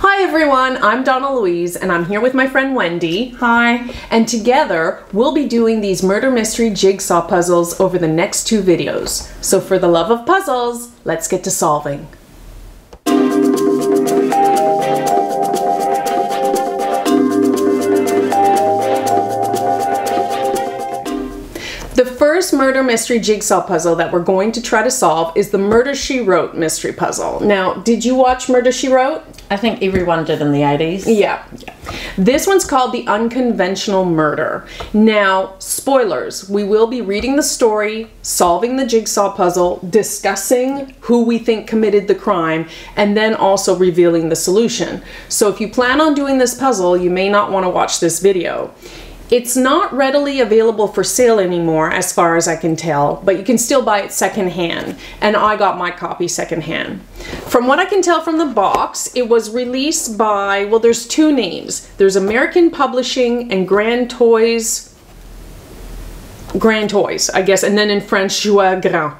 Hi everyone, I'm Donna Louise and I'm here with my friend Wendy. Hi. And together we'll be doing these murder mystery jigsaw puzzles over the next 2 videos. So for the love of puzzles, let's get to solving. The first murder mystery jigsaw puzzle that we're going to try to solve is the Murder, She Wrote mystery puzzle. Now, did you watch Murder, She Wrote? I think everyone did in the 80s. Yeah. This one's called the Unconventional Murder. Now, spoilers, we will be reading the story, solving the jigsaw puzzle, discussing who we think committed the crime, and then also revealing the solution. So if you plan on doing this puzzle, you may not want to watch this video. It's not readily available for sale anymore, as far as I can tell, but you can still buy it secondhand, and I got my copy secondhand. From what I can tell from the box, it was released by, well, there's 2 names. There's American Publishing and Grand Toys, I guess, and then in French, Jouet Grand.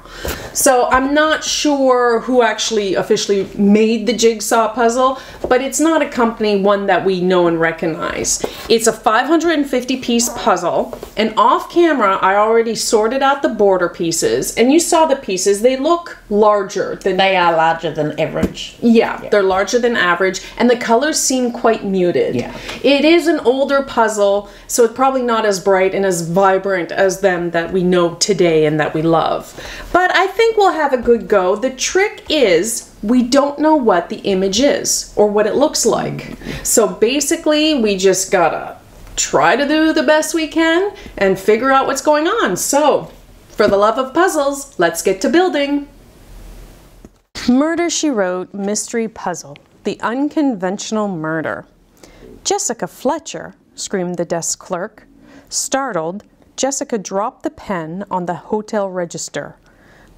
So I'm not sure who actually officially made the jigsaw puzzle, but it's not a company one that we know and recognize. It's a 550-piece puzzle, and off camera I already sorted out the border pieces, and you saw the pieces. They look larger than... They are larger than average. Yeah, they're larger than average, and the colors seem quite muted. Yeah. It is an older puzzle, so it's probably not as bright and as vibrant as them that we know today and that we love. But I think we'll have a good go. The trick is we don't know what the image is or what it looks like. So basically we just gotta try to do the best we can and figure out what's going on. So for the love of puzzles, let's get to building. Murder, She Wrote mystery puzzle. The Unconventional Murder. Jessica Fletcher, screamed the desk clerk. Startled, Jessica dropped the pen on the hotel register.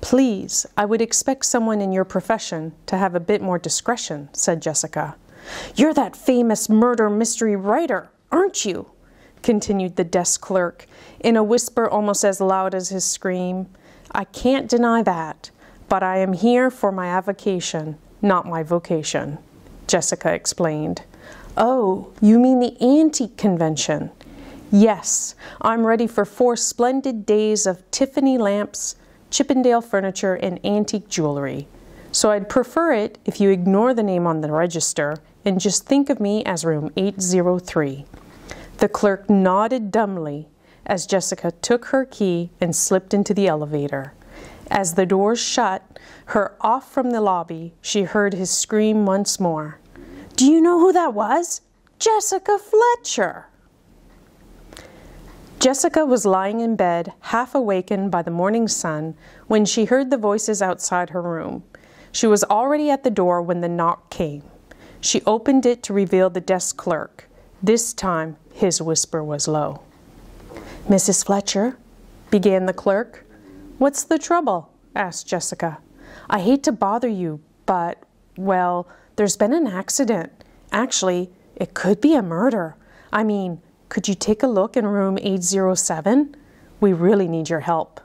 Please, I would expect someone in your profession to have a bit more discretion, said Jessica. You're that famous murder mystery writer, aren't you? Continued the desk clerk, in a whisper almost as loud as his scream. I can't deny that, but I am here for my avocation, not my vocation, Jessica explained. Oh, you mean the antique convention? Yes, I'm ready for 4 splendid days of Tiffany lamps, Chippendale furniture, and antique jewelry. So I'd prefer it if you ignore the name on the register and just think of me as room 803. The clerk nodded dumbly as Jessica took her key and slipped into the elevator. As the doors shut her off from the lobby, she heard his scream once more. Do you know who that was? Jessica Fletcher! Jessica was lying in bed, half awakened by the morning sun, when she heard the voices outside her room. She was already at the door when the knock came. She opened it to reveal the desk clerk. This time, his whisper was low. Mrs. Fletcher, began the clerk. What's the trouble? Asked Jessica. I hate to bother you, but, well, there's been an accident. Actually, it could be a murder. I mean, could you take a look in room 807? We really need your help.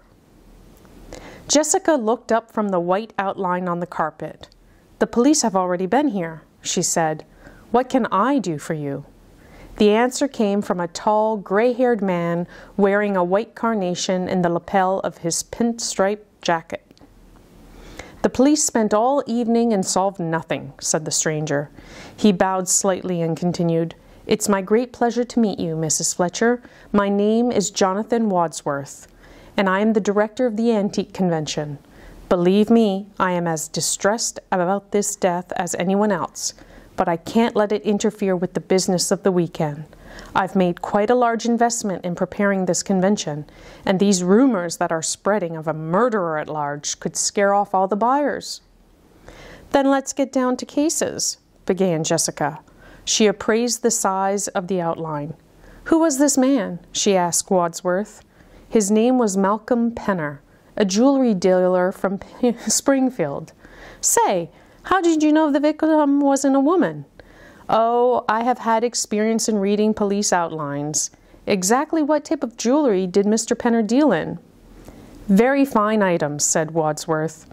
Jessica looked up from the white outline on the carpet. The police have already been here, she said. What can I do for you? The answer came from a tall, gray-haired man wearing a white carnation in the lapel of his pinstripe jacket. The police spent all evening and solved nothing, said the stranger. He bowed slightly and continued, It's my great pleasure to meet you, Mrs. Fletcher. My name is Jonathan Wadsworth, and I am the director of the Antique Convention. Believe me, I am as distressed about this death as anyone else, but I can't let it interfere with the business of the weekend. I've made quite a large investment in preparing this convention, and these rumors that are spreading of a murderer at large could scare off all the buyers. Then let's get down to cases, began Jessica. She appraised the size of the outline. Who was this man? She asked Wadsworth. His name was Malcolm Penner, a jewelry dealer from Springfield. Say, how did you know the victim wasn't a woman? Oh, I have had experience in reading police outlines. Exactly what type of jewelry did Mr. Penner deal in? Very fine items, said Wadsworth.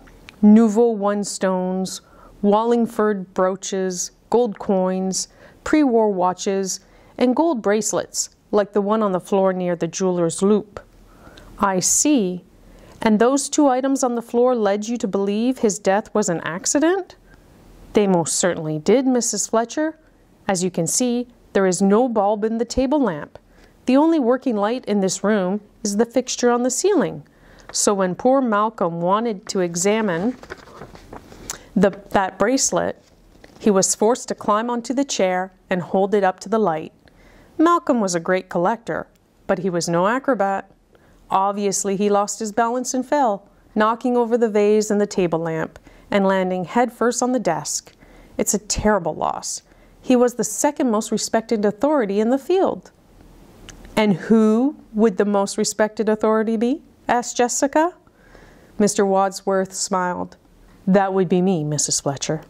Nouveau one stones, Wallingford brooches, gold coins, pre-war watches, and gold bracelets, like the one on the floor near the jeweler's loop. I see. And those 2 items on the floor led you to believe his death was an accident? They most certainly did, Mrs. Fletcher. As you can see, there is no bulb in the table lamp. The only working light in this room is the fixture on the ceiling. So when poor Malcolm wanted to examine that bracelet, he was forced to climb onto the chair and hold it up to the light. Malcolm was a great collector, but he was no acrobat. Obviously, he lost his balance and fell, knocking over the vase and the table lamp, and landing headfirst on the desk. It's a terrible loss. He was the second most respected authority in the field. And who would the most respected authority be? Asked Jessica. Mr. Wadsworth smiled. That would be me, Mrs. Fletcher.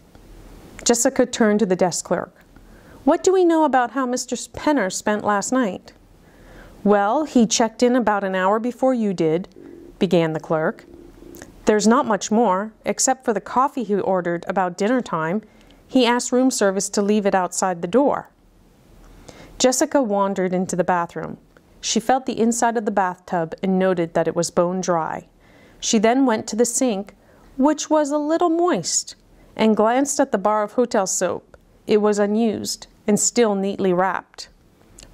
Jessica turned to the desk clerk. What do we know about how Mr. Penner spent last night? Well, he checked in about an hour before you did, began the clerk. There's not much more, except for the coffee he ordered about dinner time. He asked room service to leave it outside the door. Jessica wandered into the bathroom. She felt the inside of the bathtub and noted that it was bone dry. She then went to the sink, which was a little moist, and glanced at the bar of hotel soap. It was unused and still neatly wrapped.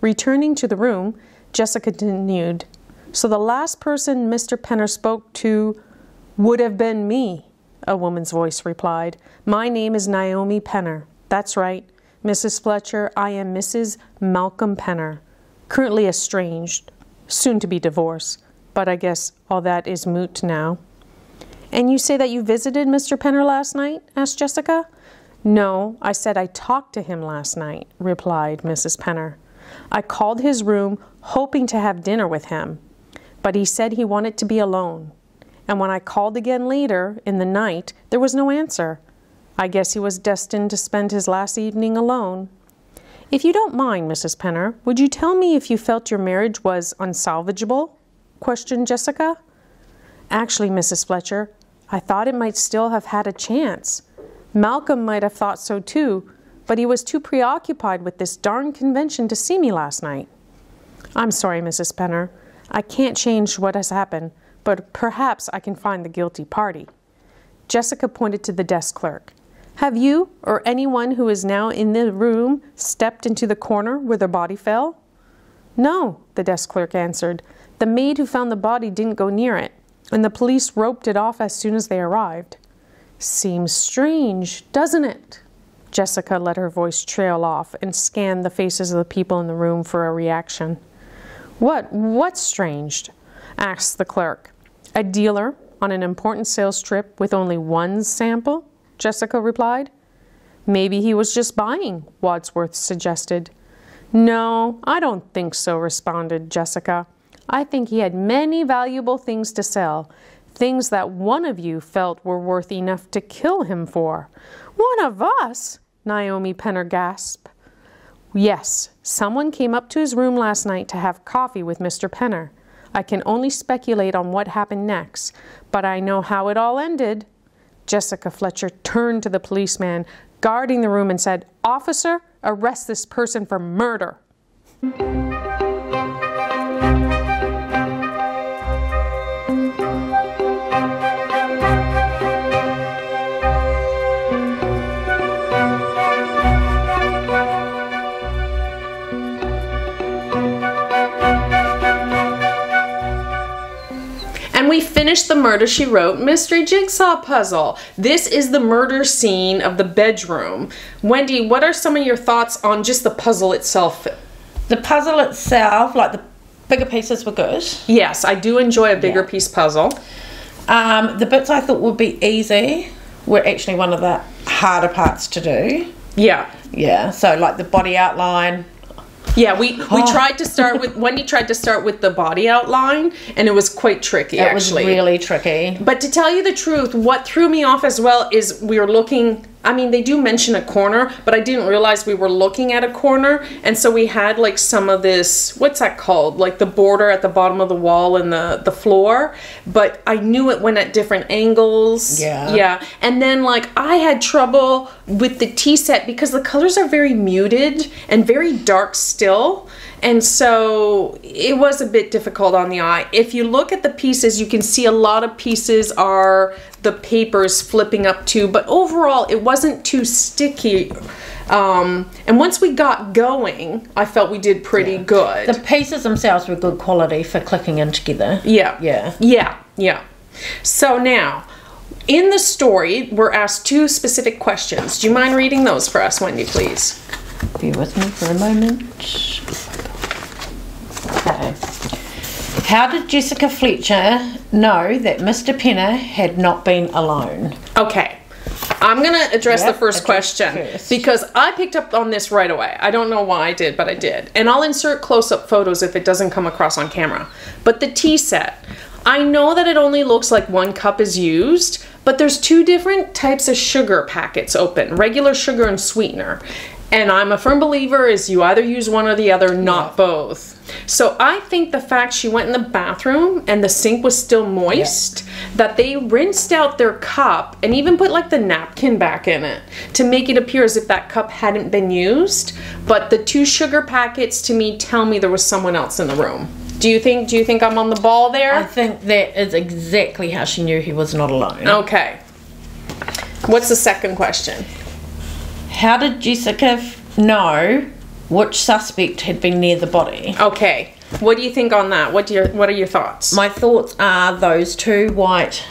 Returning to the room, Jessica continued, So the last person Mr. Penner spoke to would have been me, a woman's voice replied. My name is Naomi Penner. That's right, Mrs. Fletcher, I am Mrs. Malcolm Penner, currently estranged, soon to be divorced, but I guess all that is moot now. And you say that you visited Mr. Penner last night? Asked Jessica. No, I said I talked to him last night, replied Mrs. Penner. I called his room hoping to have dinner with him, but he said he wanted to be alone. And when I called again later in the night, there was no answer. I guess he was destined to spend his last evening alone. If you don't mind, Mrs. Penner, would you tell me if you felt your marriage was unsalvageable? Questioned Jessica. Actually, Mrs. Fletcher, I thought it might still have had a chance. Malcolm might have thought so too, but he was too preoccupied with this darn convention to see me last night. I'm sorry, Mrs. Penner. I can't change what has happened, but perhaps I can find the guilty party. Jessica pointed to the desk clerk. Have you, or anyone who is now in the room, stepped into the corner where the body fell? No, the desk clerk answered. The maid who found the body didn't go near it, and the police roped it off as soon as they arrived. Seems strange, doesn't it? Jessica let her voice trail off and scanned the faces of the people in the room for a reaction. What's strange? Asked the clerk. A dealer on an important sales trip with only one sample? Jessica replied. Maybe he was just buying, Wadsworth suggested. No, I don't think so, responded Jessica. I think he had many valuable things to sell, things that one of you felt were worth enough to kill him for. One of us? Naomi Penner gasped. Yes, someone came up to his room last night to have coffee with Mr. Penner. I can only speculate on what happened next, but I know how it all ended. Jessica Fletcher turned to the policeman guarding the room and said, Officer, arrest this person for murder. And we finished the Murder, She Wrote mystery jigsaw puzzle. This is the murder scene of the bedroom. Wendy, what are some of your thoughts on just the puzzle itself? The puzzle itself, like the bigger pieces were good. Yes, I do enjoy a bigger piece puzzle. The bits I thought would be easy were actually one of the harder parts to do. Yeah. Yeah, so like the body outline. Yeah, we tried to start with, Wendy tried to start with the body outline, and it was quite tricky, actually. It was really tricky. But to tell you the truth, what threw me off as well is we were looking I mean, they do mention a corner, but I didn't realize we were looking at a corner. And so we had like some of this, what's that called? Like the border at the bottom of the wall and the floor. But I knew it went at different angles. Yeah. Yeah. And then like I had trouble with the tea set because the colors are very muted and very dark still. And so it was a bit difficult on the eye. If you look at the pieces, you can see a lot of pieces are the papers flipping up too, but overall it wasn't too sticky. And once we got going, I felt we did pretty good. The pieces themselves were good quality for clicking in together. Yeah. So now, in the story, we're asked 2 specific questions. Do you mind reading those for us, Wendy, please? Bear with me for a moment. Okay. How did Jessica Fletcher know that Mr. Penner had not been alone? Okay. I'm going to address the first question because I picked up on this right away. I don't know why I did, but I did. And I'll insert close-up photos if it doesn't come across on camera. But the tea set, I know that it only looks like 1 cup is used, but there's 2 different types of sugar packets open, regular sugar and sweetener. And I'm a firm believer is you either use one or the other, not both. So I think the fact she went in the bathroom and the sink was still moist, that they rinsed out their cup and even put like the napkin back in it to make it appear as if that cup hadn't been used. But the 2 sugar packets to me tell me there was someone else in the room. Do you think I'm on the ball there? I think that is exactly how she knew he was not alone. Okay. What's the second question? How did Jessica know which suspect had been near the body? Okay. What do you think on that? What are your thoughts? My thoughts are those 2 white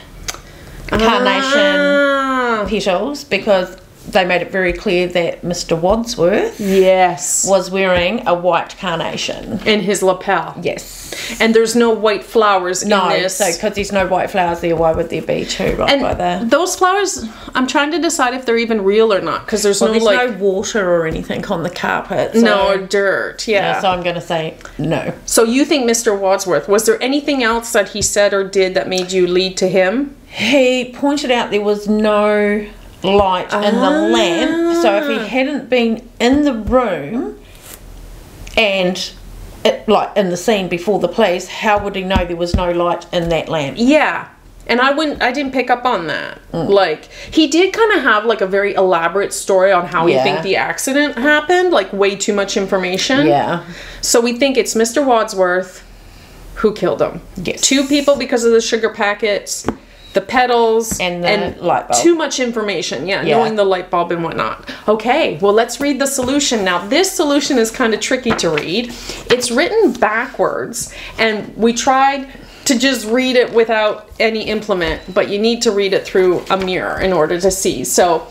carnation petals, because they made it very clear that Mr. Wadsworth was wearing a white carnation in his lapel. Yes. And there's no white flowers in this. So because there's no white flowers there, why would there be 2 right by there? Those flowers, I'm trying to decide if they're even real or not, because there's no water or anything on the carpet. So, no dirt. Yeah. So I'm going to say no. So you think Mr. Wadsworth, was there anything else that he said or did that made you lead to him? He pointed out there was no light in the lamp, so if he hadn't been in the room and like in the scene before the police, how would he know there was no light in that lamp? Yeah. And I didn't pick up on that. Like, he did kind of have like a very elaborate story on how he think the accident happened, like way too much information. Yeah. So we think it's Mr. Wadsworth who killed him. Yes. 2 people because of the sugar packets, the petals, and the light bulb. Too much information, knowing the light bulb and whatnot. Okay, well, let's read the solution. Now, this solution is kind of tricky to read. It's written backwards, and we tried to just read it without any implement, but you need to read it through a mirror in order to see. So,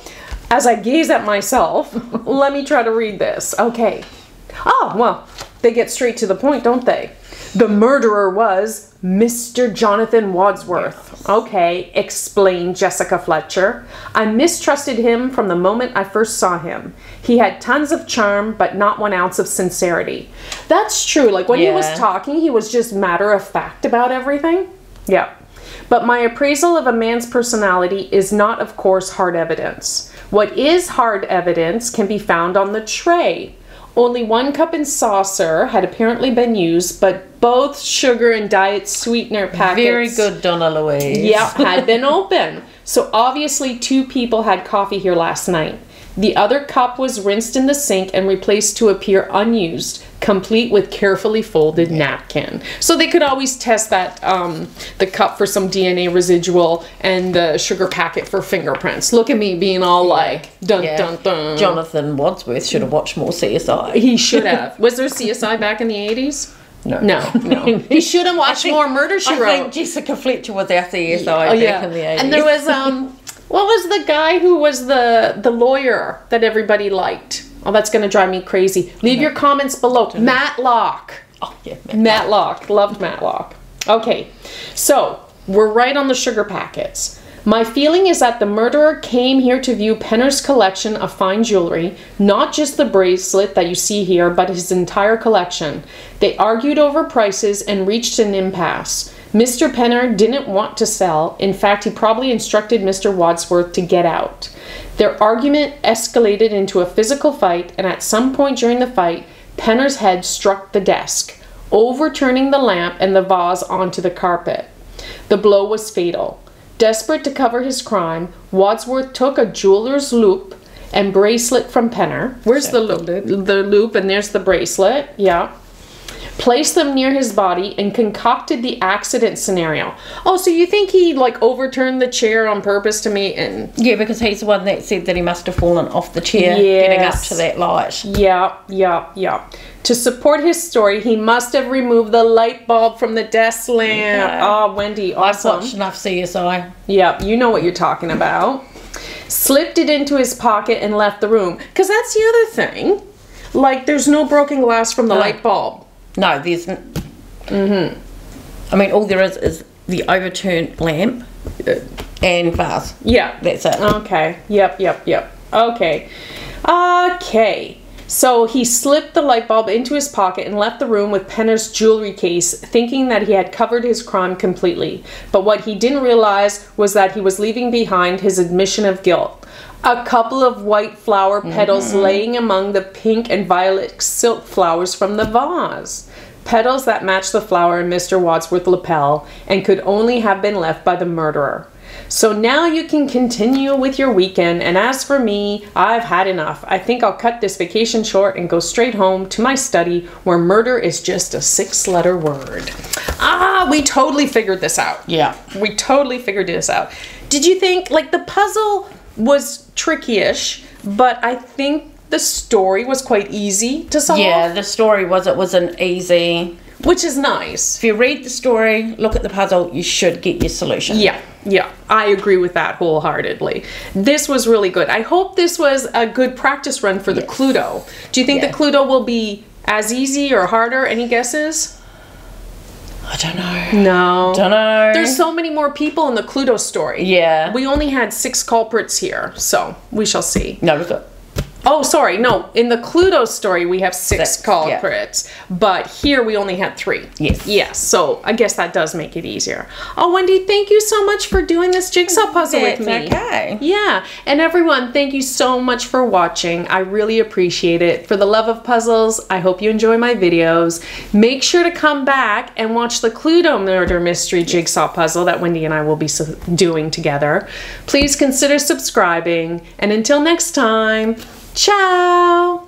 as I gaze at myself, let me try to read this. Okay. Oh, well, they get straight to the point, don't they? The murderer was Mr. Jonathan Wadsworth. Okay, explained Jessica Fletcher. I mistrusted him from the moment I first saw him. He had tons of charm, but not 1 ounce of sincerity. That's true. Like, when he was talking, he was just matter of fact about everything. Yeah. But my appraisal of a man's personality is not, of course, hard evidence. What is hard evidence can be found on the tray. Only 1 cup and saucer had apparently been used, but both sugar and diet sweetener packets... Very good, Donna Louise. Yeah, had been open. So obviously 2 people had coffee here last night. The other cup was rinsed in the sink and replaced to appear unused, complete with carefully folded napkin. So they could always test that, the cup for some DNA residual and the sugar packet for fingerprints. Look at me being all like, dun dun dun. Jonathan Wadsworth should have watched more CSI. He should have. Was there CSI back in the 80s? No. He should have watched more Murder, She Wrote. I think Jessica Fletcher was our CSI back in the 80s. And there was, what was the guy who was the lawyer that everybody liked? Oh, that's going to drive me crazy. Leave your comments below. Matlock. Oh, yeah. Matlock. Loved Matlock. Okay, so we're right on the sugar packets. My feeling is that the murderer came here to view Penner's collection of fine jewelry, not just the bracelet that you see here, but his entire collection. They argued over prices and reached an impasse. Mr. Penner didn't want to sell. In fact, he probably instructed Mr. Wadsworth to get out. Their argument escalated into a physical fight, and at some point during the fight, Penner's head struck the desk, overturning the lamp and the vase onto the carpet. The blow was fatal. Desperate to cover his crime, Wadsworth took a jeweler's loop and bracelet from Penner. Where's the loop? The loop, and there's the bracelet. Yeah. Placed them near his body and concocted the accident scenario. Oh, so you think he like overturned the chair on purpose to me? And yeah, because he's the one that said that he must have fallen off the chair getting up to that light. Yeah. To support his story, he must have removed the light bulb from the desk lamp. Okay. Oh, Wendy, awesome. I've watched enough CSI. Yeah, you know what you're talking about. Slipped it into his pocket and left the room. Because that's the other thing. Like, there's no broken glass from the light bulb. No, there's... I mean, all there is the overturned lamp and vase. Yeah. That's it. Okay. Yep. Okay. So he slipped the light bulb into his pocket and left the room with Penner's jewelry case, thinking that he had covered his crime completely. But what he didn't realize was that he was leaving behind his admission of guilt. A couple of white flower petals laying among the pink and violet silk flowers from the vase. Petals that matched the flower in Mr. Wadsworth's lapel and could only have been left by the murderer. So now you can continue with your weekend, and as for me, I've had enough. I think I'll cut this vacation short and go straight home to my study where murder is just a 6-letter word. We totally figured this out. Yeah. We totally figured this out. Did you think, like, the puzzle was tricky-ish, but I think the story was quite easy to solve? Yeah, the story was an easy... Which is nice. If you read the story, look at the puzzle, you should get your solution. Yeah, I agree with that wholeheartedly. This was really good. I hope this was a good practice run for the Cluedo. Do you think the Cluedo will be as easy or harder? Any guesses? I don't know. No. Don't know. There's so many more people in the Cluedo story. Yeah. We only had 6 culprits here, so we shall see. No, we've got... Oh, sorry, no. In the Cluedo story, we have 6 culprits, but here we only had 3. Yes, so I guess that does make it easier. Oh, Wendy, thank you so much for doing this jigsaw puzzle with me. Okay. Yeah, and everyone, thank you so much for watching. I really appreciate it. For the love of puzzles, I hope you enjoy my videos. Make sure to come back and watch the Cluedo murder mystery jigsaw puzzle that Wendy and I will be doing together. Please consider subscribing, and until next time, ciao!